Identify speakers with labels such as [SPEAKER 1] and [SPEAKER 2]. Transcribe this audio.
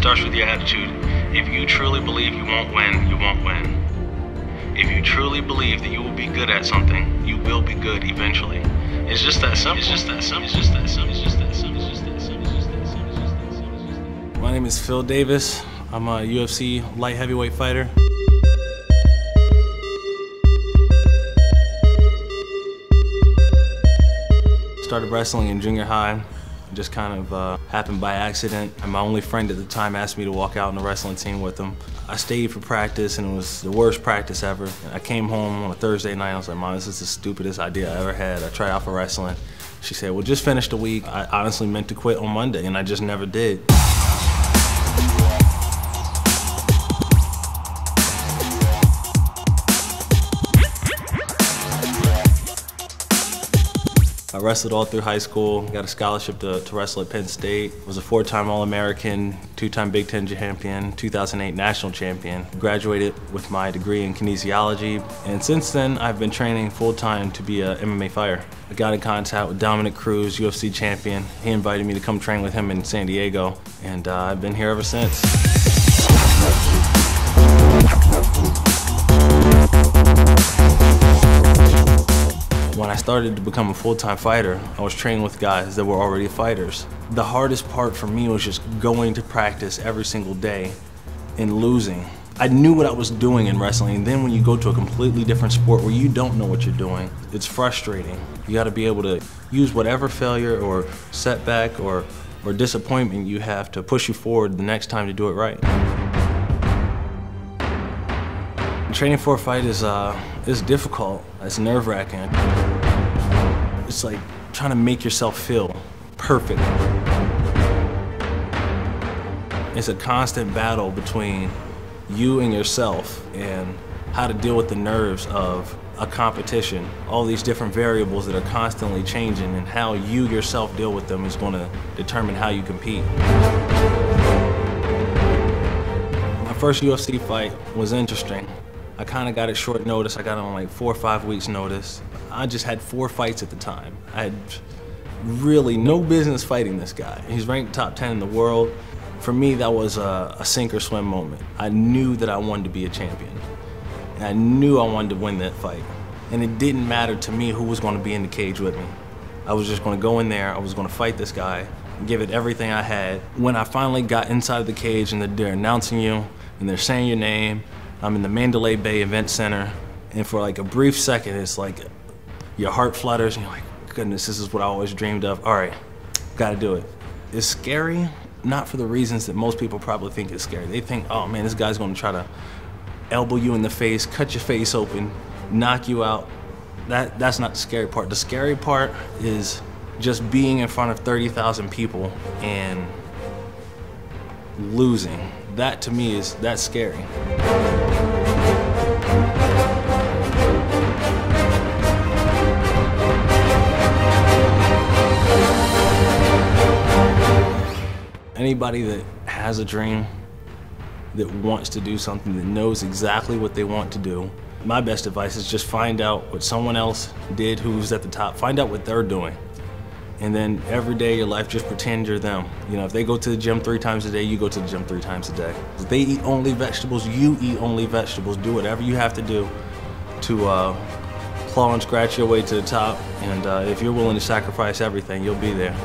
[SPEAKER 1] starts with your attitude. If you truly believe you won't win, you won't win. If you truly believe that you will be good at something, you will be good eventually. It's just that simple. It's just that simple. It's just that simple. It's just that simple. It's just that simple. It's just that simple. It's just that simple. It's just that simple.
[SPEAKER 2] My name is Phil Davis. I'm a UFC Light Heavyweight fighter. Started wrestling in junior high. Just kind of happened by accident. And my only friend at the time asked me to walk out on the wrestling team with him. I stayed for practice, and it was the worst practice ever. I came home on a Thursday night. I was like, Mom, this is the stupidest idea I ever had. I tried out for wrestling. She said, well, just finish the week. I honestly meant to quit on Monday, and I just never did. I wrestled all through high school, got a scholarship to wrestle at Penn State, was a 4-time All-American, 2-time Big Ten champion, 2008 national champion, graduated with my degree in kinesiology, and since then I've been training full-time to be a MMA fighter. I got in contact with Dominic Cruz, UFC champion. He invited me to come train with him in San Diego, and I've been here ever since. When I started to become a full-time fighter, I was training with guys that were already fighters. The hardest part for me was just going to practice every single day and losing. I knew what I was doing in wrestling, and then when you go to a completely different sport where you don't know what you're doing, it's frustrating. You gotta be able to use whatever failure or setback or disappointment you have to push you forward the next time to do it right. Training for a fight is difficult. It's nerve-wracking. It's like trying to make yourself feel perfect. It's a constant battle between you and yourself and how to deal with the nerves of a competition. All these different variables that are constantly changing, and how you yourself deal with them is going to determine how you compete. My first UFC fight was interesting. I kind of got it short notice. I got it on like 4 or 5 weeks notice. I just had 4 fights at the time. I had really no business fighting this guy. He's ranked top 10 in the world. For me, that was a sink or swim moment. I knew that I wanted to be a champion. And I knew I wanted to win that fight. And it didn't matter to me who was going to be in the cage with me. I was just going to go in there, I was going to fight this guy, and give it everything I had. When I finally got inside the cage and they're announcing you, and they're saying your name, I'm in the Mandalay Bay Event Center, and for like a brief second, it's like your heart flutters, and you're like, goodness, this is what I always dreamed of. All right, gotta do it. It's scary, not for the reasons that most people probably think it's scary. They think, oh man, this guy's gonna try to elbow you in the face, cut your face open, knock you out. That's not the scary part. The scary part is just being in front of 30,000 people and losing. That to me that's scary. Anybody that has a dream, that wants to do something, that knows exactly what they want to do, my best advice is just find out what someone else did who's at the top. Find out what they're doing. And then every day of your life, just pretend you're them. You know, if they go to the gym 3 times a day, you go to the gym 3 times a day. If they eat only vegetables, you eat only vegetables. Do whatever you have to do to claw and scratch your way to the top. And if you're willing to sacrifice everything, you'll be there.